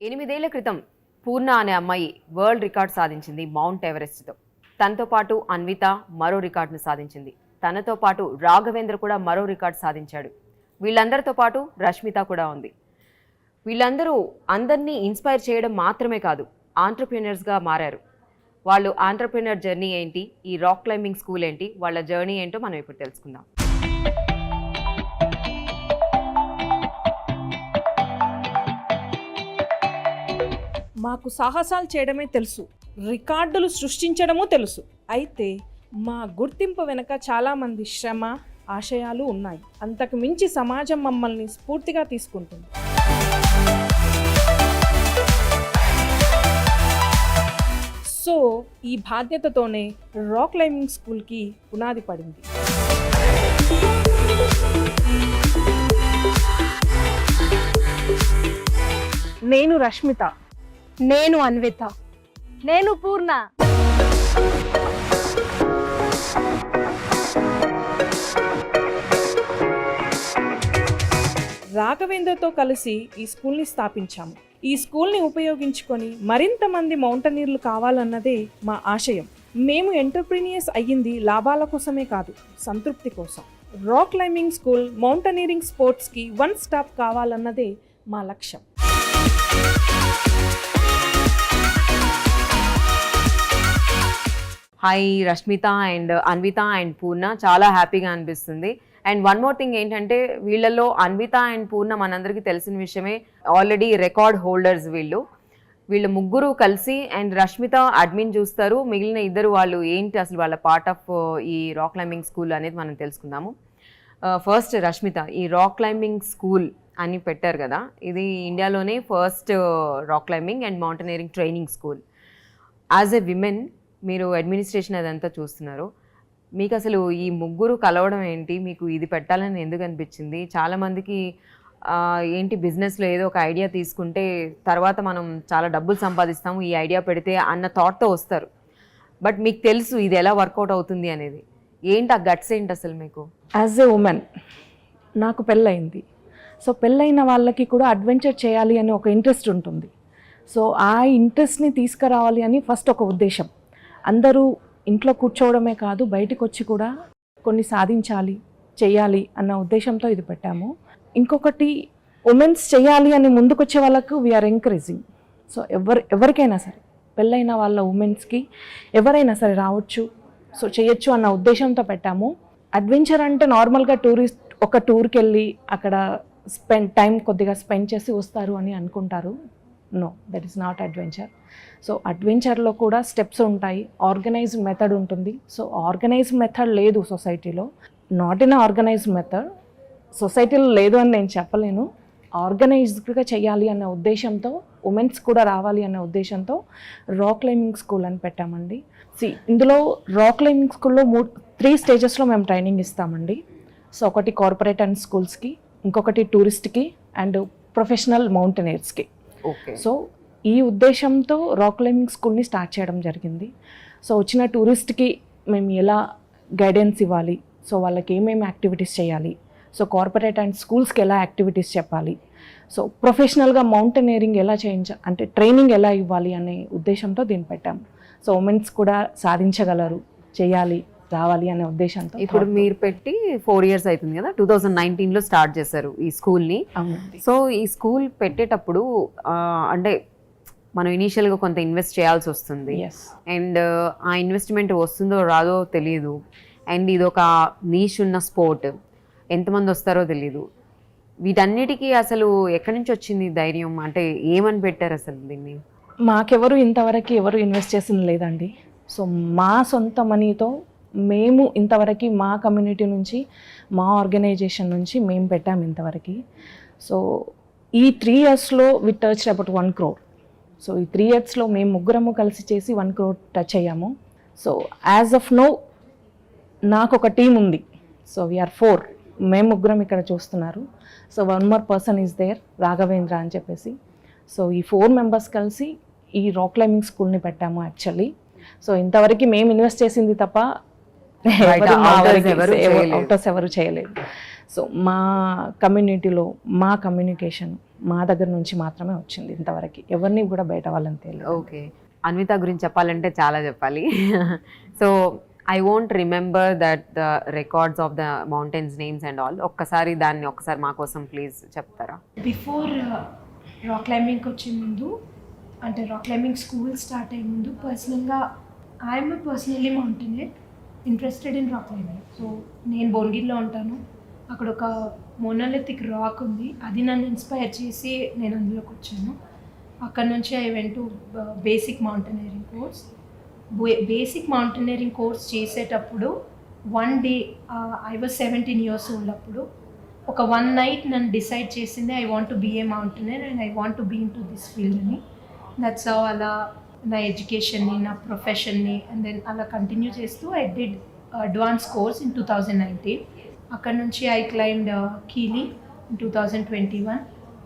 8 ఏళ్ల క్రితం పూర్ణ అనే అమ్మాయి వరల్డ్ రికార్డ్ సాధించింది మౌంట్ ఎవరెస్ట్తో. తనతో పాటు అన్విత మరో రికార్డును సాధించింది. తనతో పాటు రాఘవేంద్ర కూడా మరో రికార్డు సాధించాడు. వీళ్ళందరితో పాటు రష్మిత కూడా ఉంది. వీళ్ళందరూ అందరినీ ఇన్స్పైర్ చేయడం మాత్రమే కాదు, ఆంటర్‌ప్రెన్యూర్స్‌గా మారారు. వాళ్ళు ఆంటర్‌ప్రెన్యూర్ జర్నీ ఏంటి, ఈ రాక్ క్లైంబింగ్ స్కూల్ ఏంటి, వాళ్ళ జర్నీ ఏంటో మనం ఇప్పుడు తెలుసుకుందాం. మాకు సాహసాలు చేయడమే తెలుసు, రికార్డులు సృష్టించడము తెలుసు. అయితే మా గుర్తింపు వెనుక చాలామంది శ్రమ, ఆశయాలు ఉన్నాయి. అంతకు మించి సమాజం మమ్మల్ని స్ఫూర్తిగా తీసుకుంటుంది. సో ఈ బాధ్యతతోనే రాక్ క్లైంబింగ్ స్కూల్కి పునాది పడింది. నేను రష్మిత, నేను అన్విత, నేను పూర్ణ. రాఘవేంద్రతో కలిసి ఈ స్కూల్ని స్థాపించాము. ఈ స్కూల్ని ఉపయోగించుకొని మరింత మంది మౌంటనీర్లు కావాలన్నదే మా ఆశయం. మేము ఎంటర్‌ప్రెన్యూర్స్ అయ్యింది లాభాల కోసమే కాదు, సంతృప్తి కోసం. రాక్ క్లైంబింగ్ స్కూల్ మౌంటనీరింగ్ స్పోర్ట్స్కి వన్ స్టాప్ కావాలన్నదే మా లక్ష్యం. Hi Rashmita and Anvita and Purna, చాలా హ్యాపీగా అనిపిస్తుంది. అండ్ వన్ మోర్ థింగ్ ఏంటంటే, వీళ్ళలో అన్విత అండ్ పూర్ణ మనందరికీ తెలిసిన విషయమే, ఆల్రెడీ రికార్డ్ హోల్డర్స్ వీళ్ళు ముగ్గురు కలిసి. అండ్ రష్మిత అడ్మిన్ చూస్తారు, మిగిలిన ఇద్దరు వాళ్ళు ఏంటి అసలు వాళ్ళ పార్ట్ ఆఫ్ ఈ రాక్ క్లైంబింగ్ స్కూల్ అనేది మనం తెలుసుకుందాము. ఫస్ట్ రష్మిత, ఈ రాక్ క్లైంబింగ్ స్కూల్ అని పెట్టారు కదా, ఇది ఇండియాలోనే first rock climbing and mountaineering training school. As a women మీరు అడ్మినిస్ట్రేషన్ అదంతా చూస్తున్నారు, మీకు అసలు ఈ ముగ్గురు కలవడం ఏంటి, మీకు ఇది పెట్టాలని ఎందుకు అనిపించింది? చాలామందికి ఏంటి బిజినెస్లో ఏదో ఒక ఐడియా తీసుకుంటే తర్వాత మనం చాలా డబ్బులు సంపాదిస్తాము ఈ ఐడియా పెడితే అన్న థాట్తో వస్తారు. బట్ మీకు తెలుసు ఇది ఎలా వర్కౌట్ అవుతుంది అనేది. ఏంటి ఆ గట్స్ ఏంటి అసలు మీకు? యాజ్ ఎ ఉమెన్ నాకు పెళ్ళయింది. సో పెళ్ళైన వాళ్ళకి కూడా అడ్వెంచర్ చేయాలి అని ఒక ఇంట్రెస్ట్ ఉంటుంది. సో ఆ ఇంట్రెస్ట్ని తీసుకురావాలి అని ఫస్ట్ ఒక ఉద్దేశం. అందరూ ఇంట్లో కూర్చోవడమే కాదు, బయటకు వచ్చి కూడా కొన్ని సాధించాలి, చేయాలి అన్న ఉద్దేశంతో ఇది పెట్టాము. ఇంకొకటి, ఉమెన్స్ చేయాలి అని ముందుకొచ్చే వాళ్ళకు వీఆర్ ఎంకరేజింగ్. సో ఎవరికైనా సరే, పెళ్ళైన వాళ్ళ ఉమెన్స్కి ఎవరైనా సరే రావచ్చు, సో చేయొచ్చు అన్న ఉద్దేశంతో పెట్టాము. అడ్వెంచర్ అంటే నార్మల్గా ఒక టూర్కి వెళ్ళి అక్కడ టైం కొద్దిగా స్పెండ్ చేసి వస్తారు అని అనుకుంటారు. No, that is not adventure. So అడ్వెంచర్లో కూడా స్టెప్స్ ఉంటాయి, ఆర్గనైజ్డ్ మెథడ్ ఉంటుంది. సో ఆర్గనైజ్డ్ మెథడ్ లేదు సొసైటీలో, నాట్ ఇన్ ఆర్గనైజ్డ్ మెథడ్ సొసైటీలో లేదు అని నేను చెప్పలేను. ఆర్గనైజ్డ్గా చేయాలి అన్న ఉద్దేశంతో, ఉమెన్స్ కూడా రావాలి అన్న ఉద్దేశంతో రాక్ క్లైంబింగ్ స్కూల్ అని పెట్టామండి. ఇందులో రాక్ క్లైంబింగ్ స్కూల్లో 3 స్టేజెస్లో మేము ట్రైనింగ్ ఇస్తామండి. సో ఒకటి కార్పొరేట్ అండ్ స్కూల్స్కి, ఇంకొకటి టూరిస్ట్కి అండ్ ప్రొఫెషనల్ మౌంటనీర్స్కి. ఓకే. సో ఈ ఉద్దేశంతో రాక్ క్లైంబింగ్ స్కూల్ని స్టార్ట్ చేయడం జరిగింది. సో వచ్చిన టూరిస్ట్కి మేము ఎలా గైడెన్స్ ఇవ్వాలి, సో వాళ్ళకి ఏమేమి యాక్టివిటీస్ చేయాలి, సో కార్పొరేట్ అండ్ స్కూల్స్కి ఎలా యాక్టివిటీస్ చెప్పాలి, సో ప్రొఫెషనల్గా మౌంటనీరింగ్ ఎలా అంటే ట్రైనింగ్ ఎలా ఇవ్వాలి అనే ఉద్దేశంతో దీన్ని పెట్టాము. సో ఉమెన్స్ కూడా సాధించగలరు, చేయాలి, రావాలి అనే ఉద్దేశంతో. ఇప్పుడు మీరు పెట్టి 4 years అవుతుంది కదా, 2019లో స్టార్ట్ చేశారు ఈ స్కూల్ని. సో ఈ స్కూల్ పెట్టేటప్పుడు అంటే మనం ఇనీషియల్గా కొంత ఇన్వెస్ట్ చేయాల్సి వస్తుంది. అండ్ ఆ ఇన్వెస్ట్మెంట్ వస్తుందో రాదో తెలియదు. అండ్ ఇది ఒక నీష్ ఉన్న స్పోర్ట్, ఎంతమంది వస్తారో తెలియదు. వీటన్నిటికీ అసలు ఎక్కడి నుంచి వచ్చింది ధైర్యం? అంటే ఏమని పెట్టారు అసలు దీన్ని? మాకెవరు ఇంతవరకు ఎవరు ఇన్వెస్ట్ చేసింది లేదండి. సో మా సొంత మనీతో మేము ఇంతవరకు మా కమ్యూనిటీ నుంచి, మా ఆర్గనైజేషన్ నుంచి మేము పెట్టాము ఇంతవరకు. సో ఈ 3 yearsలో we touch about 1 crore. So ఈ 3 yearsలో మేము ముగ్గురము కలిసి చేసి 1 crore టచ్ అయ్యాము. సో యాజ్ ఆఫ్ నో నాకు ఒక టీం ఉంది. సో వీఆర్ 4, మేము ముగ్గురం ఇక్కడ చూస్తున్నారు. So 1 more person is there, Raghavendra అని చెప్పేసి. సో ఈ 4 members కలిసి ఈ రాక్ క్లైంబింగ్ స్కూల్ని పెట్టాము యాక్చువల్లీ. సో ఇంతవరకు మేము ఇన్వెస్ట్ చేసింది తప్ప అవుటర్స్ ఎవరు చేయలేదు. సో మా కమ్యూనిటీలో మా కమ్యూనికేషన్ మా దగ్గర నుంచి మాత్రమే వచ్చింది ఇంతవరకు, ఎవరిని కూడా బయట వాళ్ళని తెలియదు. ఓకే, అన్విత గురించి చెప్పాలంటే చాలా చెప్పాలి. So I won't remember that the records of the mountains names and all. ఒక్కసారి మా కోసం ప్లీజ్ చెప్తారా? బిఫోర్ రాక్ క్లైంబింగ్కి వచ్చే ముందు, అంటే రాక్ క్లైంబింగ్ స్కూల్ స్టార్ట్ అయ్యే ముందు, పర్సనల్గా I'm personally mountaineer interested in rock climbing. So నేను భువనగిరిలో ఉంటాను, అక్కడ ఒక మోనోలిథిక్ రాక్ ఉంది, అది నన్ను ఇన్స్పైర్ చేసి నేను అందులోకి వచ్చాను. అక్కడ నుంచి I went to basic mountaineering course. Basic mountaineering course చేసేటప్పుడు one day I was 17 years old. అప్పుడు ఒక వన్ నైట్ నన్ను డిసైడ్ చేసింది, I want to be a mountaineer and I want to be in to this field అని. That's how అలా నా ఎడ్యుకేషన్ని, నా ప్రొఫెషన్ని అండ్ దెన్ అలా కంటిన్యూ చేస్తూ I did advance course in 2019. అక్కడ నుంచి I climbed Kili in 2021.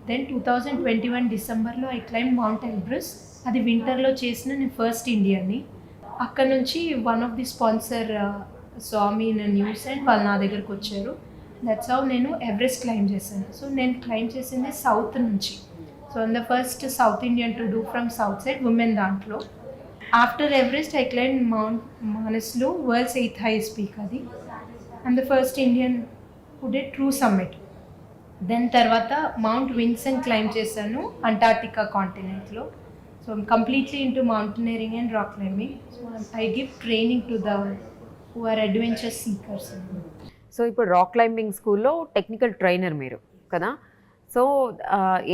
Then 2021 డిసెంబర్లో ఐ క్లైమ్ మౌంట్ ఎల్బ్రస్. అది వింటర్లో చేసిన నేను ఫస్ట్ ఇండియన్ని. అక్కడ నుంచి వన్ ఆఫ్ ది స్పాన్సర్ స్వామి ఇన్ న్యూస్ అండ్ వాళ్ళు నా దగ్గరకు వచ్చారు. దట్స్ హౌ నేను ఎవరెస్ట్ క్లైమ్ చేశాను. సో నేను క్లైమ్ చేసింది సౌత్ నుంచి. So the first south Indian to do from south side women దాంట్లో. After Everest I climb mount మానస్లో వరల్డ్స్ 8th highest peak అది. And the first Indian who did true summit. Then తర్వాత mount Vinson climb చేశాను Antarctica కాంటినెంట్లో. So I'm completely into mountaineering and rock climbing. So I give training to the who are adventure seekers. So ఇప్పుడు rock climbing స్కూల్లో technical trainer మీరు కదా. So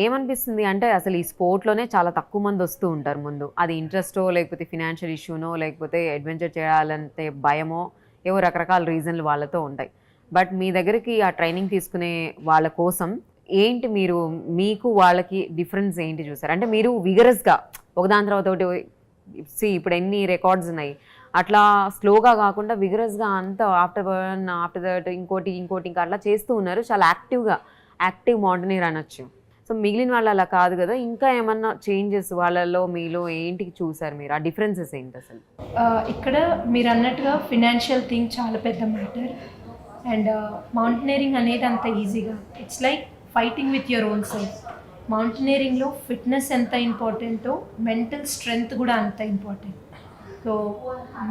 ఏమనిపిస్తుంది అంటే అసలు ఈ స్పోర్ట్లోనే చాలా తక్కువ మంది వస్తూ ఉంటారు ముందు. అది ఇంట్రెస్టో లేకపోతే ఫినాన్షియల్ ఇష్యూనో లేకపోతే అడ్వెంచర్ చేయాలంటే భయమో ఏవో రకరకాల రీజన్లు వాళ్ళతో ఉంటాయి. బట్ మీ దగ్గరికి ఆ ట్రైనింగ్ తీసుకునే వాళ్ళ కోసం ఏంటి మీరు, మీకు వాళ్ళకి డిఫరెన్స్ ఏంటి చూసారు? అంటే మీరు విగరస్గా ఒకదాని తర్వాత ఒకటి ఇప్పుడు ఎన్ని రికార్డ్స్ ఉన్నాయి అట్లా స్లోగా కాకుండా విగరస్గా అంతా ఆఫ్టర్ దట్ ఇంకోటి ఇంకా అట్లా చేస్తూ ఉన్నారు. చాలా యాక్టివ్ మౌంటైనర్ అనొచ్చు. సో మిగిలిన వాళ్ళు అలా కాదు కదా. ఇంకా ఏమన్నా చేంజెస్ వాళ్ళలో మీలో ఏంటికి చూసారు మీరు? ఆ డిఫరెన్సెస్ ఏంటి అసలు? ఇక్కడ మీరు అన్నట్టుగా ఫినాన్షియల్ థింగ్ చాలా పెద్ద మ్యాటర్. అండ్ మౌంటైనరింగ్ అనేది అంత ఈజీగా, it's like fighting with your own self. మౌంటైనరింగ్లో ఫిట్నెస్ ఎంత ఇంపార్టెంటో మెంటల్ స్ట్రెంగ్త్ కూడా అంత ఇంపార్టెంట్. సో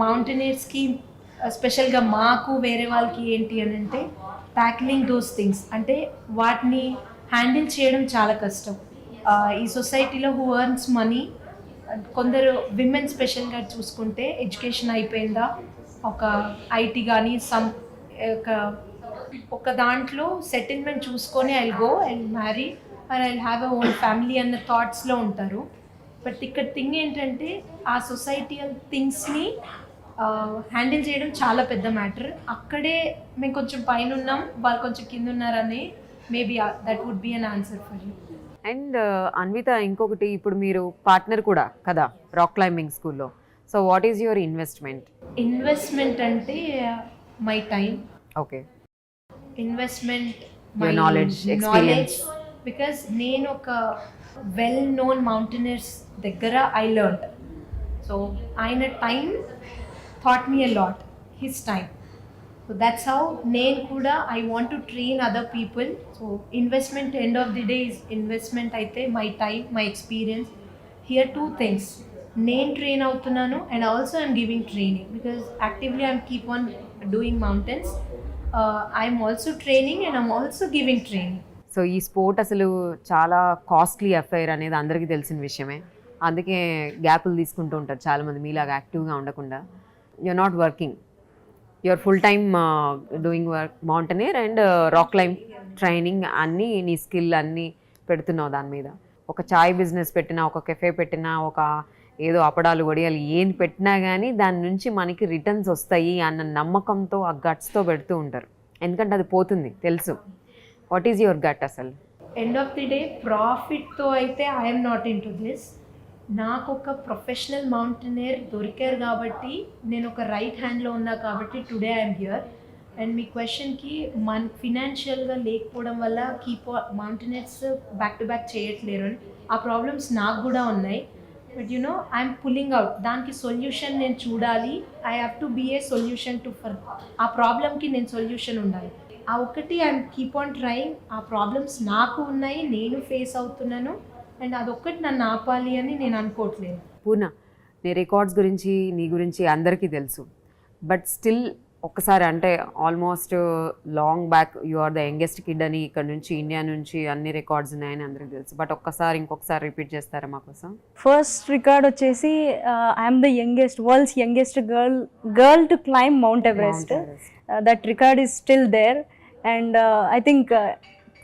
మౌంటైనర్స్కి స్పెషల్గా మాకు వేరే వాళ్ళకి ఏంటి అని అంటే ట్యాక్లింగ్ దోస్ థింగ్స్, అంటే వాటిని హ్యాండిల్ చేయడం చాలా కష్టం. ఈ సొసైటీలో హూ ఎర్న్స్ మనీ, కొందరు విమెన్ స్పెషల్గా చూసుకుంటే ఎడ్యుకేషన్ అయిపోయిందా, ఒక ఐటీ కానీ ఒక దాంట్లో సెటిల్మెంట్ చూసుకొని I go I marry and I have a own family అన్న థాట్స్లో ఉంటారు. బట్ ఇక్కడ థింగ్ ఏంటంటే ఆ సొసైటియల్ థింగ్స్ని హ్యాండిల్ చేయడం చాలా పెద్ద మ్యాటర్. అక్కడే మేము కొంచెం పైన ఉన్నాం, వాళ్ళు కొంచెం కింద ఉన్నారని maybe that would be an answer for you. And Anvita, ఇంకొకటి, ఇప్పుడు మీరు పార్ట్నర్ కూడా కదా రాక్ క్లైంబింగ్ స్కూల్లో. So what is your investment అంటే my time. Okay. Investment my knowledge, experience. Because నేను ఒక వెల్ నోన్ మౌంటైనర్స్ దగ్గర ఐ లెర్న్డ్. సో ఆయన time taught me a lot, his time. So that's how నేను కూడా I want to train other people. So investment end of the day is investment అయితే my time, my experience. Here 2 things, నేను train అవుతున్నాను and also I'm giving training because actively I'm keep on doing mountains. I'm also training and I'm also giving training. So ఈ sport అసలు చాలా costly affair అనేది అందరికీ తెలిసిన విషయమే. అందుకే గ్యాపులు తీసుకుంటూ ఉంటారు చాలామంది మీలాగా యాక్టివ్గా ఉండకుండా. You're not working, you're full time doing work mountaineer and rock climb training అన్నీ, నీ స్కిల్ అన్నీ పెడుతున్నావు దాని మీద. ఒక చాయ్ బిజినెస్ పెట్టినా, ఒక కెఫే పెట్టినా, ఒక ఏదో అప్పడాలు వడియాలు ఏం పెట్టినా కానీ దాని నుంచి మనకి రిటర్న్స్ వస్తాయి అన్న నమ్మకంతో ఆ గట్స్తో పెడుతూ ఉంటారు. ఎందుకంటే అది పోతుంది తెలుసు. వాట్ ఈజ్ యువర్ గట్ అసలు? ఎండ్ ఆఫ్ ది డే ప్రాఫిట్తో అయితే I'm not in to this. నాకు ఒక ప్రొఫెషనల్ మౌంటైనర్ దొరికారు కాబట్టి, నేను ఒక రైట్ హ్యాండ్లో ఉన్నా కాబట్టి టుడే ఐఎమ్ హియర్. అండ్ మీ క్వశ్చన్కి ఫినాన్షియల్గా లేకపోవడం వల్ల మౌంటైనర్స్ బ్యాక్ టు బ్యాక్ చేయట్లేరు అని, ఆ ప్రాబ్లమ్స్ నాకు కూడా ఉన్నాయి. But you know I'm pulling out. దానికి సొల్యూషన్ నేను చూడాలి. I have to be a solution to for ఆ ప్రాబ్లమ్కి నేను సొల్యూషన్ ఉండాలి. ఆ ఒకటి ఐఎమ్ కీప్ ఆన్ ట్రయింగ్. ఆ ప్రాబ్లమ్స్ నాకు ఉన్నాయి, నేను ఫేస్ అవుతున్నాను, అండ్ అదొక్కటి నన్ను ఆపాలి అని నేను అనుకోవట్లేదు. పూర్ణ, నీ రికార్డ్స్ గురించి నీ గురించి అందరికీ తెలుసు, బట్ స్టిల్ ఒక్కసారి అంటే almost long back you are the youngest kid అని ఇక్కడ నుంచి ఇండియా నుంచి అన్ని రికార్డ్స్ ఉన్నాయని అందరికీ తెలుసు, బట్ ఇంకొకసారి రిపీట్ చేస్తారా మా కోసం? ఫస్ట్ రికార్డ్ వచ్చేసి I'm the world's youngest girl to climb mount Everest. That record is still there and I think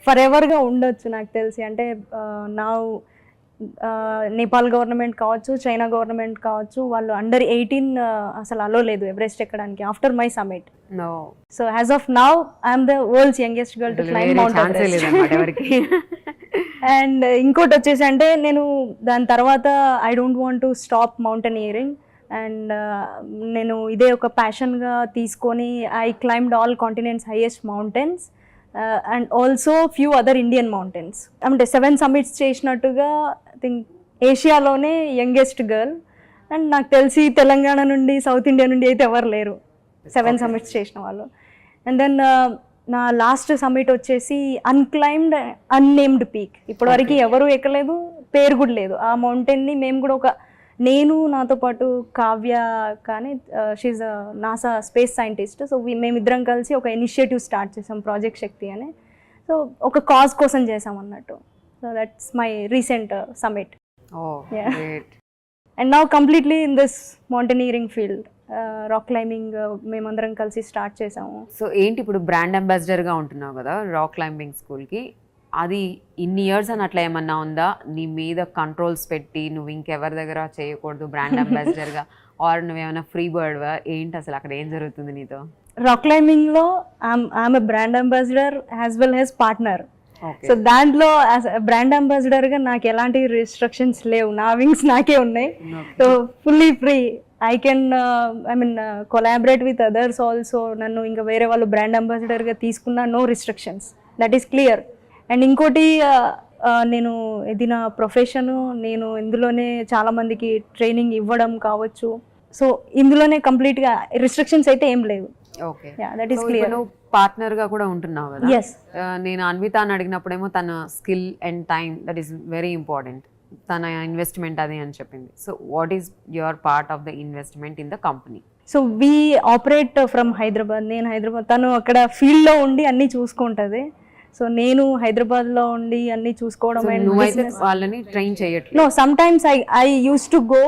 for ఎవర్గా ఉండొచ్చు నాకు తెలిసి. అంటే నా నేపాల్ గవర్నమెంట్ కావచ్చు, చైనా గవర్నమెంట్ కావచ్చు, వాళ్ళు అండర్ 18 అసలు అలో లేదు ఎవరెస్ట్ ఎక్కడానికి after my summit. So as of now I'm the world's youngest girl to climb mount Everest. And ఇంకోటి వచ్చేసి అంటే నేను దాని తర్వాత I don't want to stop mountaineering and నేను ఇదే ఒక ప్యాషన్గా తీసుకొని I climbed all continents highest mountains and also few other Indian mountains. అంటే 7 సమిట్స్ చేసినట్టుగా ఐ థింక్ ఏషియాలోనే యంగెస్ట్ గర్ల్. అండ్ నాకు తెలిసి తెలంగాణ నుండి సౌత్ ఇండియా నుండి అయితే ఎవరు లేరు 7 సమిట్స్ చేసిన వాళ్ళు. అండ్ దెన్ నా లాస్ట్ సమిట్ వచ్చేసి అన్క్లైమ్డ్ అన్నేమ్డ్ పీక్. ఇప్పటివరకు ఎవరు ఎక్కలేదు, పేరు కూడా లేదు ఆ మౌంటైన్ని. మేము కూడా నేను నాతో పాటు కావ్య కానీ she NASA space scientist. So మేమిద్దరం కలిసి ఒక ఇనిషియేటివ్ స్టార్ట్ చేసాం, ప్రాజెక్ట్ శక్తి అని. సో ఒక కాజ్ కోసం చేసాం అన్నట్టు. So that's my recent summit. And now completely in this mountaineering field, rock climbing మేమందరం కలిసి స్టార్ట్ చేసాము. సో ఏంటి ఇప్పుడు బ్రాండ్ అంబాసిడర్గా ఉంటున్నావు కదా రాక్ క్లైంబింగ్ స్కూల్కి, అది ఇన్ని ఇయర్స్ అని అట్లా ఏమన్నా ఉందా? నీ మీద కంట్రోల్స్ పెట్టి నువ్వు ఇంకెవరి దగ్గర చేయకూడదు బ్రాండ్ అంబాసిడర్గా, ఆర్ నువ్వేమైనా ఫ్రీ బర్డ్వా ఏంటి అసలు అక్కడ ఏం జరుగుతుంది నీతో? రాక్ క్లైంబింగ్లో I'm a brand ambassador as well as partner. So దాంట్లో బ్రాండ్ అంబాసిడర్గా నాకు ఎలాంటి రిస్ట్రిక్షన్స్ లేవు, నా వింగ్స్ నాకే ఉన్నాయి. So fully free, I can collaborate with others also. నన్ను ఇంకా వేరే వాళ్ళు బ్రాండ్ అంబాసిడర్గా తీసుకున్నా no restrictions, that is clear. And ఇంకోటి నేను ఇది నా ప్రొఫెషను, నేను ఇందులోనే చాలామందికి ట్రైనింగ్ ఇవ్వడం కావచ్చు. సో ఇందులోనే కంప్లీట్గా రిస్ట్రిక్షన్స్ అయితే ఏం లేవు. Okay, that is clear. నువ్వు పార్ట్నర్గా కూడా ఉంటున్నావు కదా. ఎస్, నేను అన్విత అని అడిగినప్పుడేమో తన skill and time that is very important, తన ఇన్వెస్ట్మెంట్ అది అని చెప్పింది. So what is your part of the investment in the company? So we operate from Hyderabad. నేను హైదరాబాద్, తను అక్కడ ఫీల్డ్లో ఉండి అన్నీ చూసుకుంటుంది. సో నేను హైదరాబాద్లో ఉండి అన్నీ చూసుకోవడం. వాళ్ళని ట్రైన్ చేయట్లేదు. No, some times I use to go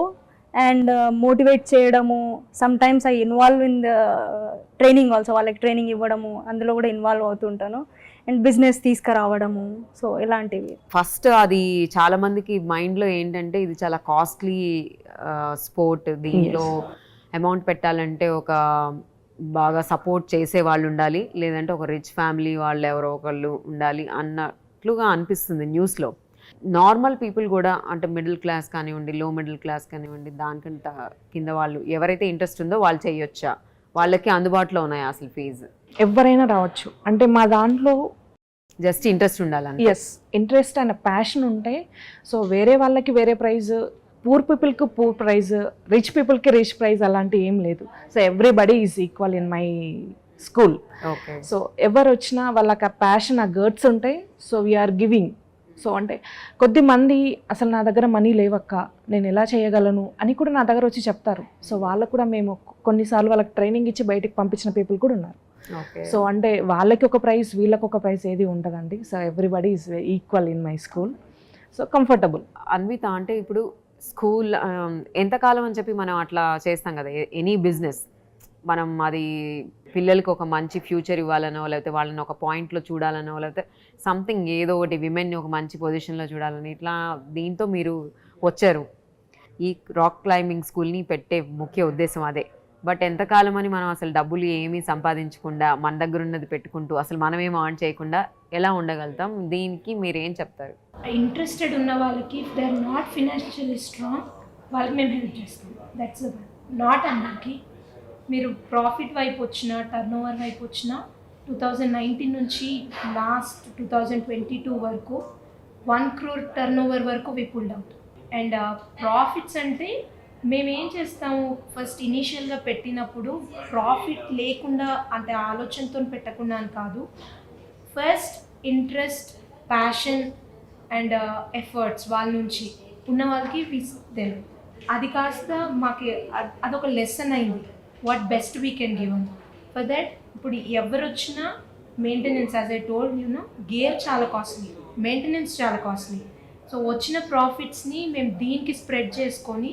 and motivate చేయడము. Some times I involve in the training also, వాళ్ళకి ట్రైనింగ్ ఇవ్వడము, అందులో కూడా ఇన్వాల్వ్ అవుతుంటాను. అండ్ బిజినెస్ తీసుకురావడము, సో ఇలాంటివి. ఫస్ట్ అది చాలా మందికి మైండ్లో ఏంటంటే ఇది చాలా కాస్ట్లీ స్పోర్ట్, దీంట్లో అమౌంట్ పెట్టాలంటే ఒక బాగా సపోర్ట్ చేసే వాళ్ళు ఉండాలి, లేదంటే ఒక రిచ్ ఫ్యామిలీ వాళ్ళు ఎవరో ఒకళ్ళు ఉండాలి అన్నట్లుగా అనిపిస్తుంది న్యూస్లో. నార్మల్ పీపుల్ కూడా అంటే మిడిల్ క్లాస్ కానివ్వండి, లో మిడిల్ క్లాస్ కానివ్వండి, దానికంటే కింద వాళ్ళు ఎవరైతే ఇంట్రెస్ట్ ఉందో వాళ్ళు చేయొచ్చా? వాళ్ళకి అందుబాటులో ఉన్నాయా అసలు ఫీజు? ఎవరైనా రావచ్చు. అంటే మా దాంట్లో జస్ట్ ఇంట్రెస్ట్ ఉండాలని. ఎస్, ఇంట్రెస్ట్ అండ్ ప్యాషన్ ఉంటే. సో వేరే వాళ్ళకి వేరే ప్రైజ్, పూర్ పీపుల్కి పూర్ ప్రైజ్, రిచ్ పీపుల్కి రిచ్ ప్రైజ్ అలాంటివి ఏం లేదు. So everybody is equal in my school. Okay, so ఎవరు వచ్చినా వాళ్ళకి ఆ ప్యాషన్, ఆ గర్డ్స్ ఉంటాయి. So we are giving. సో అంటే కొద్దిమంది అసలు నా దగ్గర మనీ లేవక్క, నేను ఎలా చేయగలను అని కూడా నా దగ్గర వచ్చి చెప్తారు. సో వాళ్ళకు కూడా మేము కొన్నిసార్లు వాళ్ళకి ట్రైనింగ్ ఇచ్చి బయటికి పంపించిన పీపుల్ కూడా ఉన్నారు. సో అంటే వాళ్ళకి ఒక ప్రైజ్, వీళ్ళకి ఒక ప్రైజ్ ఏది ఉండదండి. So everybody is equal in my school. So comfortable. Anvitha, అంటే ఇప్పుడు స్కూల్ ఎంతకాలం అని చెప్పి మనం అట్లా చేస్తాం కదా, ఎనీ బిజినెస్ మనం అది పిల్లలకి ఒక మంచి ఫ్యూచర్ ఇవ్వాలనో, లేకపోతే వాళ్ళని ఒక పాయింట్లో చూడాలనో, లేకపోతే సంథింగ్ ఏదో ఒకటి విమెన్ని ఒక మంచి పొజిషన్లో చూడాలని, ఇట్లా దీంతో మీరు వచ్చారు. ఈ రాక్ క్లైంబింగ్ స్కూల్ని పెట్టే ముఖ్య ఉద్దేశం అదే. బట్ ఎంతకాలం అని మనం అసలు డబ్బులు ఏమీ సంపాదించకుండా మన దగ్గర ఉన్నది పెట్టుకుంటూ అసలు మనమేం ఆన్ చేయకుండా ఎలా ఉండగలుగుతాం? దీనికి మీరు ఏం చెప్తారు? ఇంట్రెస్టెడ్ ఉన్న వాళ్ళకి, if they are not financially strong, వాళ్ళకి మేము హెల్ప్ చేస్తాం. దట్స్ నాట్ అందరికి. మీరు ప్రాఫిట్ వైపు వచ్చినా, టర్న్ ఓవర్ వైపు వచ్చినా, 2019 నుంచి లాస్ట్ 2022 వరకు 1 crore టర్న్ ఓవర్ వరకు వి పుల్డ్ అవుట్. అండ్ ప్రాఫిట్స్ అంటే మేమేం చేస్తాము, ఫస్ట్ ఇనీషియల్గా పెట్టినప్పుడు ప్రాఫిట్ లేకుండా అంటే ఆలోచనతో పెట్టకుండా అని కాదు, first interest, passion and efforts వాళ్ళ నుంచి ఉన్న వాళ్ళకి విస్తాం. అది కాస్త మాకు అదొక లెసన్ అయింది, what best we can give అని. ఫర్ దట్ ఇప్పుడు ఎవరు వచ్చినా maintenance, as I told you know, gear చాలా కాస్ట్లీ, మెయింటెనెన్స్ చాలా కాస్ట్లీ. సో వచ్చిన ప్రాఫిట్స్ని మేము దీనికి స్ప్రెడ్ చేసుకొని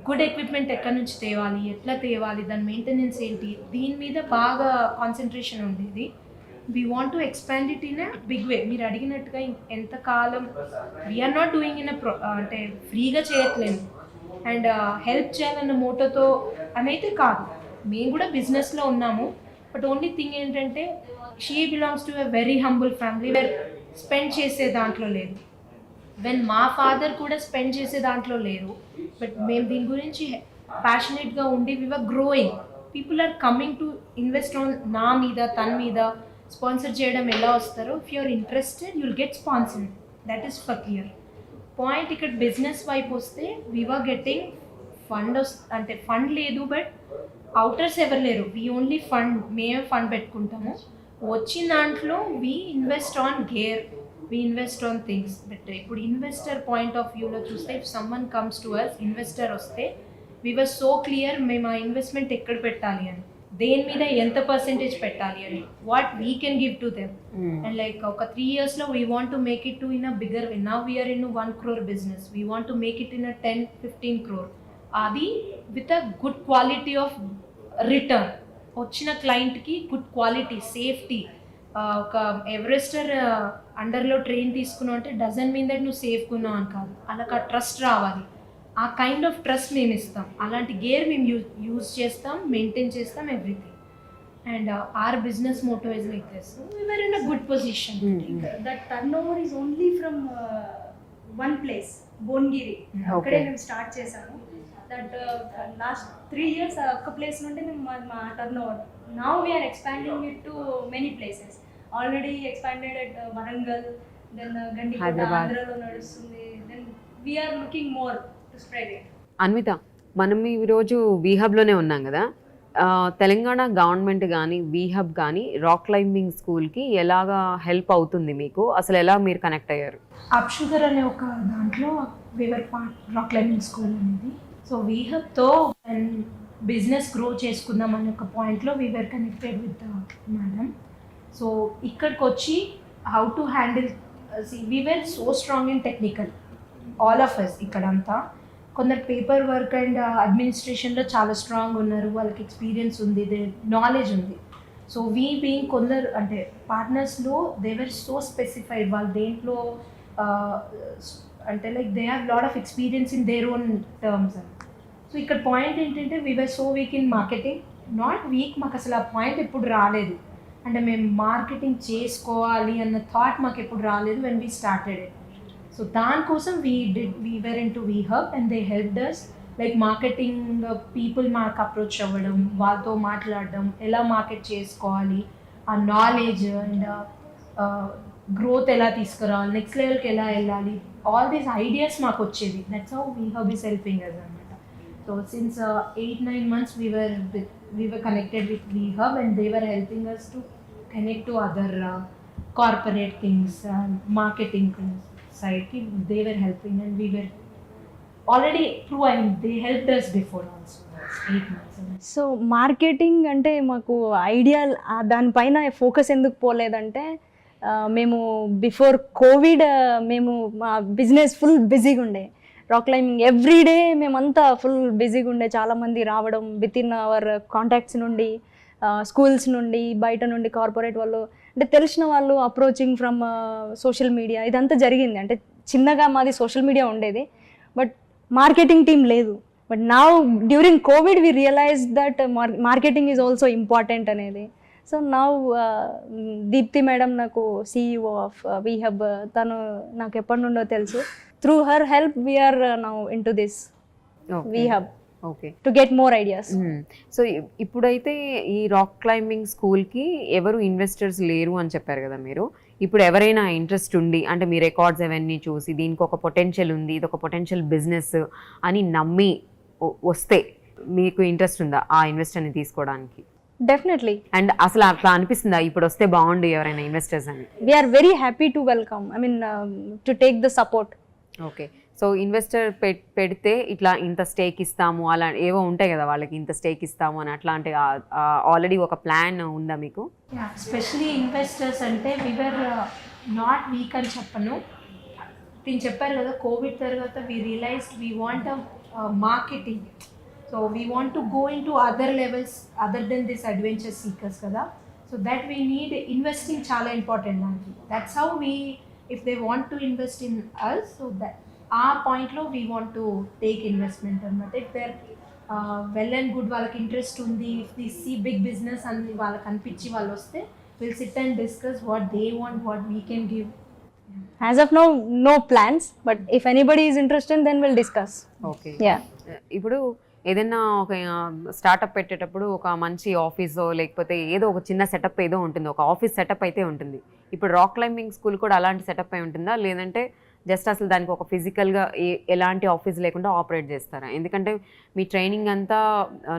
గుడ్ ఎక్విప్మెంట్ ఎక్కడి నుంచి తేవాలి, ఎట్లా తేవాలి, దాని మెయింటెనెన్స్ ఏంటి, దీని మీద బాగా కాన్సన్ట్రేషన్ ఉండేది. We want to expand it in a big way. మీరు అడిగినట్టుగా ఎంతకాలం వీఆర్ నాట్ డూయింగ్ ఇన్ అంటే ఫ్రీగా చేయట్లేదు అండ్ హెల్ప్ చేయాలన్న మోటోతో అనైతే కాదు. మేము కూడా బిజినెస్లో ఉన్నాము, బట్ ఓన్లీ థింగ్ ఏంటంటే she belongs to a very humble family wear spend చేసే దాంట్లో లేదు. వెన్ మా ఫాదర్ కూడా స్పెండ్ చేసే దాంట్లో లేరు. బట్ మేము దీని గురించి ప్యాషనేట్గా ఉండి we're growing. People are coming to invest on నా మీద, తన మీద. స్పాన్సర్ చేయడం ఎలా వస్తారో, if you're interested you'll get sponsored, that is for clear point. ఇక్కడ బిజినెస్ వైపు వస్తే వీఆర్ గెట్టింగ్ ఫండ్ అంటే ఫండ్ లేదు, బట్ అవుటర్స్ ఎవరు లేరు. వీ ఓన్లీ ఫండ్, మేమే ఫండ్ పెట్టుకుంటాము. వచ్చిన దాంట్లో we invest on gear, we invest on things. But ఇప్పుడు ఇన్వెస్టర్ పాయింట్ ఆఫ్ వ్యూలో చూస్తే, if someone comes to us, investor వస్తే వీ వర్ సో క్లియర్ మేము ఆ ఇన్వెస్ట్మెంట్ ఎక్కడ పెట్టాలి అని, దేని మీద ఎంత పర్సెంటేజ్ పెట్టాలి అని, what we can give to them. And like ఒక 3 yearsలో we want to make it to in a bigger way. Now we're in 1 crore బిజినెస్, we want to make it in a 10-15 crore. అది with a good quality of return. వచ్చిన క్లయింట్కి good quality, safety. ఒక ఎవరెస్టర్ అండర్లో train తీసుకున్నావు అంటే doesn't mean that నువ్వు safe కొన్నావు అని కాదు, అలా ట్రస్ట్ రావాలి. ఆ కైండ్ ఆఫ్ ట్రస్ట్ మేము ఇస్తాం. అలాంటి గేర్ మేము యూజ్ చేస్తాం, మెయింటైన్ చేస్తాం, everything. And our business motto is like this. We were in a good position. That turnover is only from one place, Bhuvanagiri. అక్కడే మేము స్టార్ట్ చేసాము. దట్ లాస్ట్ 3 years ఒక్క ప్లేస్ నుండి మేము మా turnover. Now we're expanding it to many places. Already expanded at Warangal, then Gandikota ఆంధ్రలో నడుస్తుంది. Then we're looking more to spread it. Anvitha, మనం ఈరోజు వీహబ్లోనే ఉన్నాం కదా. తెలంగాణ గవర్నమెంట్ కానీ వీహబ్ కానీ రాక్ క్లైంబింగ్ స్కూల్కి ఎలాగా హెల్ప్ అవుతుంది మీకు? అసలు ఎలా మీరు కనెక్ట్ అయ్యారు? అప్షుగర్ అనే ఒక దాంట్లో we're part rock climbing school అనేది. సో వీహబ్తో బిజినెస్ గ్రో చేసుకుందాం అనే ఒక పాయింట్లో we're connected with madam. So ఇక్కడికి వచ్చి how to handle, we're so strong in technical, all of us ఇక్కడంతా. కొందరు పేపర్ వర్క్ అండ్ అడ్మినిస్ట్రేషన్లో చాలా స్ట్రాంగ్ ఉన్నారు, వాళ్ళకి ఎక్స్పీరియన్స్ ఉంది, నాలెడ్జ్ ఉంది. సో వీ బీయింగ్ కొందరు అంటే పార్ట్నర్స్లో దేవర్ సో స్పెసిఫైడ్, వాళ్ళు దేంట్లో అంటే like they have lot of experience in their own terms అని. సో ఇక్కడ పాయింట్ ఏంటంటే we're so weak in marketing. Not weak, మాకు అసలు ఆ పాయింట్ ఎప్పుడు రాలేదు. అంటే మేము మార్కెటింగ్ చేసుకోవాలి అన్న థాట్ మాకు ఎప్పుడు రాలేదు when we started it. So దానికోసం వీ వర్ ఇన్ టు వీహబ్ and they helped us. Like marketing people మాకు అప్రోచ్ అవ్వడం, వాళ్ళతో మాట్లాడడం, ఎలా మార్కెట్ చేసుకోవాలి, ఆ నాలెడ్జ్ అండ్ గ్రోత్ ఎలా తీసుకురావాలి, నెక్స్ట్ లెవెల్కి ఎలా వెళ్ళాలి, ఆల్ దీస్ ఐడియాస్ మాకు వచ్చేది. దట్స్ హౌ వీహబ్ ఈస్ హెల్పింగ్ అస్ అనమాట. So since 8-9 months we were connected with VHub and they were helping us to connect to other corporate things, marketing side. They were helping and we were already through, and they helped us before also. 8 months. So marketing అంటే మాకు idea దానిపైన focus ఎందుకు పోలేదంటే, మేము before Covid మేము మా business full బిజీగా ఉండే. Rock climbing everyday మేమంతా ఫుల్ బిజీగా ఉండే. చాలామంది రావడం విత్ ఇన్ అవర్ కాంటాక్ట్స్ నుండి, స్కూల్స్ నుండి, బయట నుండి కార్పొరేట్ వాళ్ళు, అంటే తెలిసిన వాళ్ళు అప్రోచింగ్ ఫ్రమ్ సోషల్ మీడియా, ఇదంతా జరిగింది. అంటే చిన్నగా మాది సోషల్ మీడియా ఉండేది, బట్ మార్కెటింగ్ టీమ్ లేదు. But now during COVID we realize that marketing is also important అనేది. సో నౌ దీప్తి మేడం నాకు CEO ఆఫ్ వీహబ్, తను నాకు ఎప్పటి నుండో తెలుసు. Through her help we're now in to this వీహబ్ okay to get more ideas. So ఇప్పుడైతే ఈ రాక్ క్లైంబింగ్ స్కూల్కి ఎవరు ఇన్వెస్టర్స్ లేరు అని చెప్పారు కదా మీరు. ఇప్పుడు ఎవరైనా ఇంట్రెస్ట్ ఉండి, అంటే మీ రికార్డ్స్ అవన్నీ చూసి దీనికి ఒక పొటెన్షియల్ ఉంది, ఇది ఒక పొటెన్షియల్ బిజినెస్ అని నమ్మి వస్తే మీకు ఇంట్రెస్ట్ ఉందా ఆ ఇన్వెస్టర్ని తీసుకోవడానికి? Definitely. అండ్ అసలు అట్లా అనిపిస్తుందా ఇప్పుడు వస్తే బాగుండు ఎవరైనా ఇన్వెస్టర్స్ అని? We are very happy to welcome. I mean, to take the support. Okay, so investor పెడితే ఇట్లా ఇంత స్టేక్ ఇస్తాము అలా ఏవో ఉంటాయి కదా వాళ్ళకి, ఇంత స్టేక్ ఇస్తాము అని అట్లాంటి ఆల్రెడీ ఒక ప్లాన్ ఉందా మీకు? ఎస్పెషలీ ఇన్వెస్టర్స్ అంటే వీఆర్ నాట్ వీక్ అని చెప్పను. నేను చెప్పారు కదా కోవిడ్ తర్వాత we realized we want marketing. So we want to go in to other levels other then this adventure seekers కదా. So that we need investing చాలా ఇంపార్టెంట్ దానికి. That's how we if they want to invest in us, so that ఆ పాయింట్లో we want to take investment అనమాట. If there well and good వాళ్ళకి interest ఉంది, if they see big business అని వాళ్ళకి అనిపించి వాళ్ళు వస్తే will sit and discuss what they want, what we can give. As of now, no plans, but if anybody is interested, then we'll discuss. Okay, Yeah. ఇప్పుడు ఏదైనా ఒక startup పెట్టేటప్పుడు ఒక మంచి ఆఫీసో లేకపోతే ఏదో ఒక చిన్న సెటప్ ఏదో ఉంటుంది, ఒక ఆఫీస్ సెటప్ అయితే ఉంటుంది. ఇప్పుడు రాక్ క్లైంబింగ్ స్కూల్ కూడా అలాంటి సెటప్ అయి ఉంటుందా, లేదంటే జస్ట్ అసలు దానికి ఒక ఫిజికల్గా ఎలాంటి ఆఫీస్ లేకుండా ఆపరేట్ చేస్తారా? ఎందుకంటే మీ ట్రైనింగ్ అంతా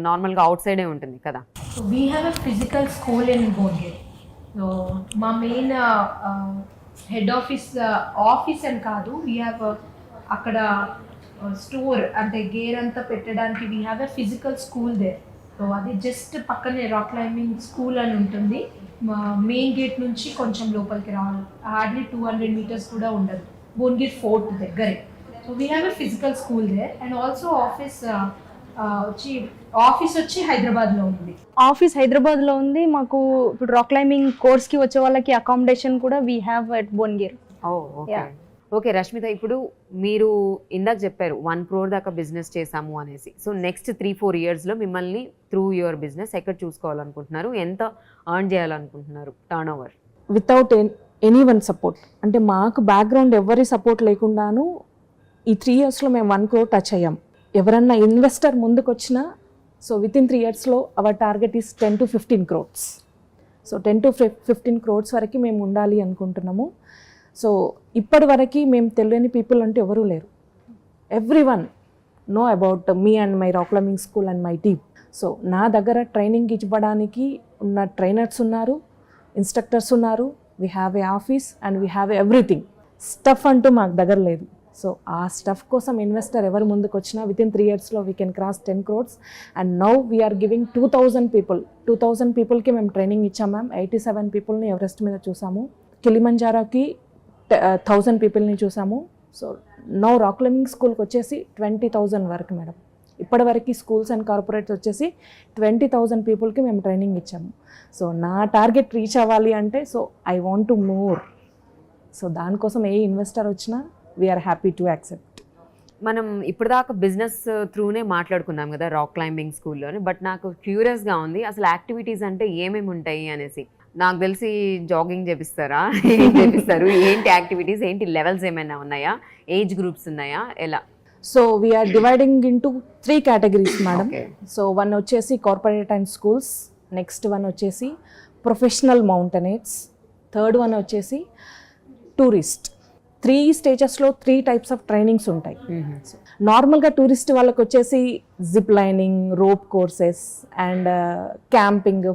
నార్మల్గా అవుట్ సైడే ఉంటుంది కదా. So we have a physical school in Bhuvanagiri. So మా మెయిన్ హెడ్ ఆఫీస్ అని కాదు, వీ హ్యావ్ అక్కడ స్టోర్ అంటే గేర్ అంతా పెట్టడానికి we have a physical school there. So అది జస్ట్ పక్కనే రాక్ క్లైంబింగ్ స్కూల్ అని ఉంటుంది. మెయిన్ గేట్ నుంచి కొంచెం లోపలికి రావాలి, హార్డ్లీ 200 meters కూడా ఉండదు, భువనగిరి ఫోర్ట్ దగ్గరే. So we have a physical school there. And also office వచ్చి హైదరాబాద్లో ఉంది. ఆఫీస్ హైదరాబాద్లో ఉంది. మాకు ఇప్పుడు రాక్ క్లైంబింగ్ కోర్స్కి వచ్చే వాళ్ళకి అకామిడేషన్ కూడా we have at Bhuvanagiri. Okay okay Rashmita, ఇప్పుడు మీరు ఇందాక చెప్పారు 1 crore దాకా బిజినెస్ చేసాము అనేసి. సో నెక్స్ట్ 3-4 yearsలో మిమ్మల్ని త్రూ యువర్ బిజినెస్ ఎక్కడ చూసుకోవాలనుకుంటున్నారు, ఎంత ఎర్న్ చేయాలనుకుంటున్నారు turn over? Without any one support, అంటే మాకు బ్యాక్గ్రౌండ్ ఎవరి సపోర్ట్ లేకుండాను ఈ 3 yearsలో మేము 1 crore టచ్ అయ్యాం. ఎవరన్నా ఇన్వెస్టర్ ముందుకు వచ్చినా సో విత్ ఇన్ 3 yearsలో our target is 10 to 15 crores. సో 10 to 15 crores వరకు మేము ఉండాలి అనుకుంటున్నాము. సో ఇప్పటి వరకు మేము తెలియని పీపుల్ అంటే ఎవరూ లేరు. Everyone know about me and my rock climbing school and my team. So నా దగ్గర ట్రైనింగ్ ఇవ్వడానికి ఉన్న ట్రైనర్స్ ఉన్నారు, ఇన్స్ట్రక్టర్స్ ఉన్నారు, we have A office and we have everything. Stuff అంటూ మాకు దగ్గర లేదు. సో ఆ స్టఫ్ కోసం ఇన్వెస్టర్ ఎవరు ముందుకు వచ్చినా విత్ ఇన్ 3 yearsలో we can cross 10 crores. And now we're giving 2,000 పీపుల్కి మేము ట్రైనింగ్ ఇచ్చాం మ్యామ్. 87 peopleని ఎవరెస్ట్ మీద చూసాము, కిలిమంజారోకి 1,000 peopleని చూసాము. సో నౌ రాక్ క్లైంబింగ్ స్కూల్కి వచ్చేసి 20,000 వరకు మేడం. ఇప్పటివరకు స్కూల్స్ అండ్ కార్పొరేట్స్ వచ్చేసి 20,000 పీపుల్కి మేము ట్రైనింగ్ ఇచ్చాము. సో నా టార్గెట్ రీచ్ అవ్వాలి అంటే so I want to more. So దానికోసం ఏ ఇన్వెస్టర్ వచ్చినా వీఆర్ హ్యాపీ టు యాక్సెప్ట్. మనం ఇప్పటిదాకా బిజినెస్ త్రూనే మాట్లాడుకున్నాం కదా రాక్ క్లైంబింగ్ స్కూల్లోని, బట్ నాకు క్యూరియస్గా ఉంది అసలు యాక్టివిటీస్ అంటే ఏమేమి ఉంటాయి అనేసి. నాకు తెలిసి జాగింగ్ చేపిస్తారా, ఏం చేపిస్తారు, ఏంటి యాక్టివిటీస్, ఏంటి లెవెల్స్ ఏమైనా ఉన్నాయా, ఏజ్ గ్రూప్స్ ఉన్నాయా, ఎలా? So we're dividing into 3 categories madam. So 1 వచ్చేసి కార్పొరేట్ అండ్ స్కూల్స్, నెక్స్ట్ 1 వచ్చేసి ప్రొఫెషనల్ మౌంటైనర్స్, థర్డ్ 1 వచ్చేసి టూరిస్ట్. 3 stagesలో 3 types ఆఫ్ ట్రైనింగ్స్ ఉంటాయి. నార్మల్గా టూరిస్ట్ వాళ్ళకి వచ్చేసి zip lining, rope courses and camping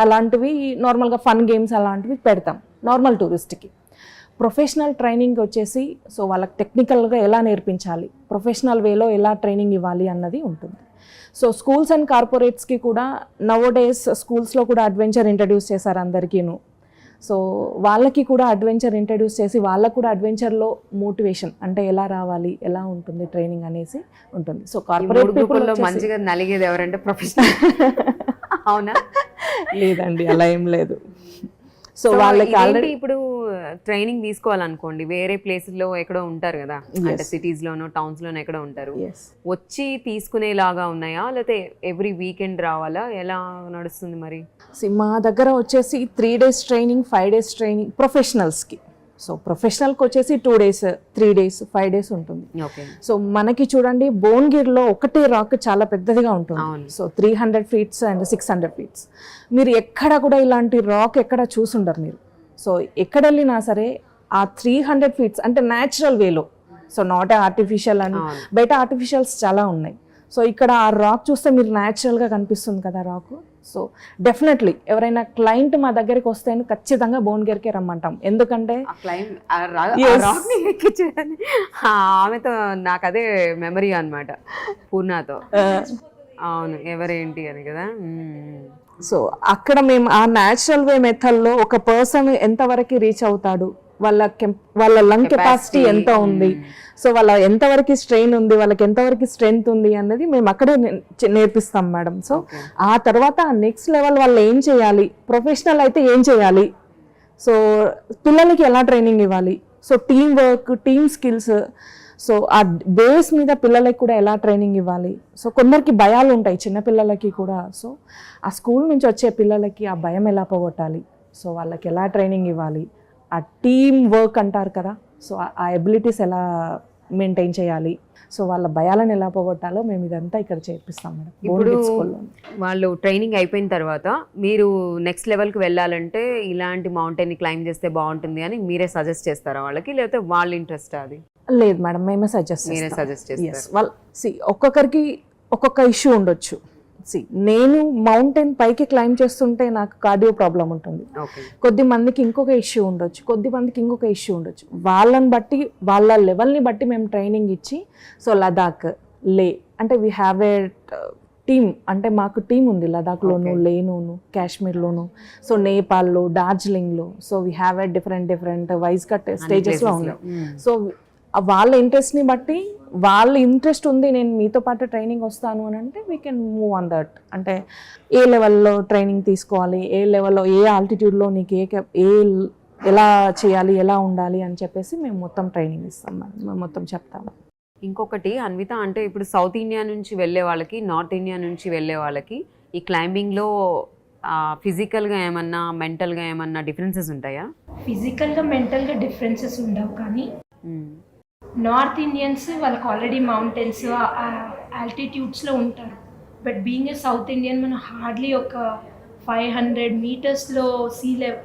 అలాంటివి, నార్మల్గా ఫన్ గేమ్స్ అలాంటివి పెడతాం నార్మల్ టూరిస్ట్కి. ప్రొఫెషనల్ ట్రైనింగ్ వచ్చేసి సో వాళ్ళకి టెక్నికల్గా ఎలా నేర్పించాలి, ప్రొఫెషనల్ వేలో ఎలా ట్రైనింగ్ ఇవ్వాలి అన్నది ఉంటుంది. సో స్కూల్స్ అండ్ కార్పొరేట్స్కి కూడా నవోడేస్ స్కూల్స్లో కూడా అడ్వెంచర్ ఇంట్రడ్యూస్ చేశారు అందరికీను. సో వాళ్ళకి కూడా అడ్వెంచర్ ఇంట్రడ్యూస్ చేసి వాళ్ళకు కూడా అడ్వెంచర్లో మోటివేషన్ అంటే ఎలా రావాలి, ఎలా ఉంటుంది ట్రైనింగ్ అనేసి ఉంటుంది. సో కార్పొరేట్ పీపుల్లో మంచిగా నలిగేది ఎవరంటే ప్రొఫెషనల్. అవునా? లేదండి, అలా ఏం లేదు. సో వాళ్ళకి ఆల్రెడీ ఇప్పుడు ట్రైనింగ్ తీసుకోవాలనుకోండి, వేరే ప్లేసెస్లో ఎక్కడో ఉంటారు కదా, అంటే సిటీస్లోనో టౌన్స్లోనో ఎక్కడో ఉంటారు, వచ్చి తీసుకునేలాగా ఉన్నాయా, లేకపోతే ఎవ్రీ వీకెండ్ రావాలా, ఎలా నడుస్తుంది మరి? మా దగ్గర వచ్చేసి 3 days ట్రైనింగ్, 5 days ట్రైనింగ్ ప్రొఫెషనల్స్కి. సో ప్రొఫెషనల్కి వచ్చేసి 2 days, 3 days, 5 days ఉంటుంది. సో మనకి చూడండి భువనగిరిలో ఒకటే రాక్ చాలా పెద్దదిగా ఉంటుంది. సో 300 feet అండ్ 600 feet. మీరు ఎక్కడ కూడా ఇలాంటి రాక్ ఎక్కడ చూసుండరు మీరు. సో ఎక్కడ వెళ్ళినా సరే ఆ 300 feet అంటే న్యాచురల్ వేలో, సో నాట్ ఆర్టిఫిషియల్ అని బయట ఆర్టిఫిషియల్స్ చాలా ఉన్నాయి. సో ఇక్కడ ఆ రాక్ చూస్తే మీరు న్యాచురల్గా కనిపిస్తుంది కదా రాక్. సో డెఫినెట్లీ ఎవరైనా క్లయింట్ మా దగ్గరికి వస్తే ఖచ్చితంగా భువనగిరికి రమ్మంటాం. ఎందుకంటే ఆమెతో నాకు అదే మెమరీ అన్నమాట, పూర్ణతో. అవును, ఎవరేంటి అని కదా. సో అక్కడ మేము ఆ న్యాచురల్ వే మెథడ్లో ఒక పర్సన్ ఎంతవరకు రీచ్ అవుతాడు, వాళ్ళ లంగ్ కెపాసిటీ ఎంత ఉంది, సో వాళ్ళ ఎంతవరకు స్ట్రెయిన్ ఉంది, వాళ్ళకి ఎంతవరకు స్ట్రెంగ్త్ ఉంది అన్నది మేము అక్కడే నేర్పిస్తాం మేడం. సో ఆ తర్వాత నెక్స్ట్ లెవెల్ వాళ్ళు ఏం చేయాలి, ప్రొఫెషనల్ అయితే ఏం చేయాలి, సో పిల్లలకి ఎలా ట్రైనింగ్ ఇవ్వాలి, so team work, team skills, so ఆ బేస్ మీద పిల్లలకి కూడా ఎలా ట్రైనింగ్ ఇవ్వాలి. సో కొందరికి భయాలు ఉంటాయి చిన్నపిల్లలకి కూడా, సో ఆ స్కూల్ నుంచి వచ్చే పిల్లలకి ఆ భయం ఎలా పోగొట్టాలి, సో వాళ్ళకి ఎలా ట్రైనింగ్ ఇవ్వాలి, ఆ టీమ్ వర్క్ అంటారు కదా, సో ఆ ఎబిలిటీస్ ఎలా మెయింటైన్ చేయాలి, సో వాళ్ళ భయాలను ఎలా పోగొట్టాలో మేము ఇదంతా ఇక్కడ చేర్పిస్తాం మేడం. ఇప్పుడు వాళ్ళు ట్రైనింగ్ అయిపోయిన తర్వాత మీరు నెక్స్ట్ లెవెల్కి వెళ్ళాలంటే ఇలాంటి మౌంటైన్ క్లైమ్ చేస్తే బాగుంటుంది అని మీరే సజెస్ట్ చేస్తారా వాళ్ళకి, లేకపోతే వాళ్ళ ఇంట్రెస్ట్ అది? లేదు మేడం, మేమే సజెస్ట్ చేస్తారు. వాళ్ళు ఒక్కొక్కరికి ఒక్కొక్క ఇష్యూ ఉండొచ్చు. నేను మౌంటైన్ పైకి క్లైమ్ చేస్తుంటే నాకు కార్డియో ప్రాబ్లం ఉంటుంది, కొద్ది మందికి ఇంకొక ఇష్యూ ఉండొచ్చు, కొద్ది మందికి ఇంకొక ఇష్యూ ఉండొచ్చు. వాళ్ళని బట్టి వాళ్ళ లెవెల్ని బట్టి మేము ట్రైనింగ్ ఇచ్చి, సో లదాఖ్, లే అంటే వీ హ్యావ్ ఏ టీమ్, అంటే మాకు టీం ఉంది లదాఖ్లోను, లేనూను, కాశ్మీర్లోను, సో నేపాల్లో, డార్జిలింగ్లో, so we have a different wise cut స్టేజెస్లో ఉన్నాయి. సో వాళ్ళ ఇంట్రెస్ట్ని బట్టి, వాళ్ళ ఇంట్రెస్ట్ ఉంది నేను మీతో పాటు ట్రైనింగ్ వస్తాను అని అంటే we can move on that. అంటే ఏ లెవెల్లో ట్రైనింగ్ తీసుకోవాలి, ఏ లెవెల్లో ఏ ఆల్టిట్యూడ్లో నీకు ఎలా చేయాలి, ఎలా ఉండాలి అని చెప్పేసి మేము మొత్తం ట్రైనింగ్ ఇస్తాం మేడం, మేము మొత్తం చెప్తాము. ఇంకొకటి అన్విత, అంటే ఇప్పుడు సౌత్ ఇండియా నుంచి వెళ్ళే వాళ్ళకి, నార్త్ ఇండియా నుంచి వెళ్ళే వాళ్ళకి ఈ క్లైంబింగ్లో ఫిజికల్గా ఏమన్నా, మెంటల్గా ఏమన్నా డిఫరెన్సెస్ ఉంటాయా? ఫిజికల్గా మెంటల్గా డిఫరెన్సెస్ ఉండవు, కానీ నార్త్ ఇండియన్స్ వాళ్ళకి ఆల్రెడీ మౌంటైన్స్ ఆల్టిట్యూడ్స్లో ఉంటారు. But being a south Indian మనం హార్డ్లీ ఒక 500 మీటర్స్లో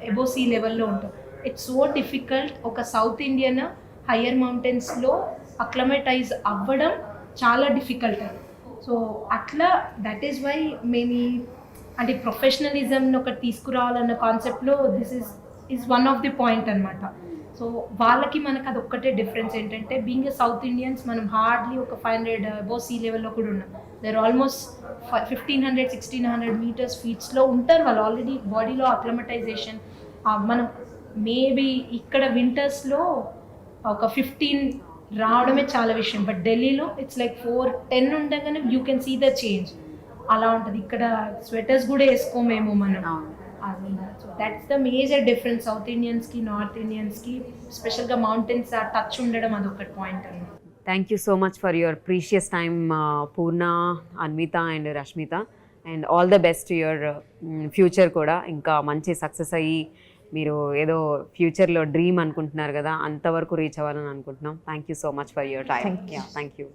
అబోవ్ సీ లెవెల్లో ఉంటాం. ఇట్స్ సో డిఫికల్ట్ ఒక సౌత్ ఇండియన్ హయ్యర్ మౌంటైన్స్లో అక్లమటైజ్ అవ్వడం చాలా డిఫికల్ట్. సో అట్లా దట్ ఈస్ వై మేము అంటే ప్రొఫెషనలిజంని ఒకటి తీసుకురావాలన్న కాన్సెప్ట్లో this is one of the point అనమాట. సో వాళ్ళకి మనకు అది ఒక్కటే డిఫరెన్స్ ఏంటంటే, బీయింగ్ ఏ సౌత్ ఇండియన్స్ మనం హార్డ్లీ ఒక 500 అబోవ్ సీ లెవెల్లో కూడా ఉన్నాం. దేర్ ఆల్మోస్ట్ 1500-1600 మీటర్స్ ఫీట్స్లో ఉంటారు వాళ్ళు ఆల్రెడీ, బాడీలో అక్లమటైజేషన్. మనం మేబీ ఇక్కడ వింటర్స్లో ఒక 15 రావడమే చాలా విషయం, బట్ ఢిల్లీలో ఇట్స్ లైక్ 4-10 ఉండగానే you can see the change. అలా ఉంటుంది. ఇక్కడ స్వెటర్స్ కూడా వేసుకోమేమో మనం. So that's the major difference south ఇండియన్స్కి నార్త్ ఇండియన్స్కి, స్పెషల్గా మౌంటైన్స్ ఆ టచ్ ఉండడం అదొకటి పాయింట్ అన్నమాట. Thank you so much for your precious time Purna, Anvitha and Rashmitha, and all the best your future కూడా. ఇంకా మంచి సక్సెస్ అయ్యి మీరు ఏదో ఫ్యూచర్లో డ్రీమ్ అనుకుంటున్నారు కదా, అంతవరకు రీచ్ అవ్వాలని అనుకుంటున్నాం. Thank you so much for your time. Thank you.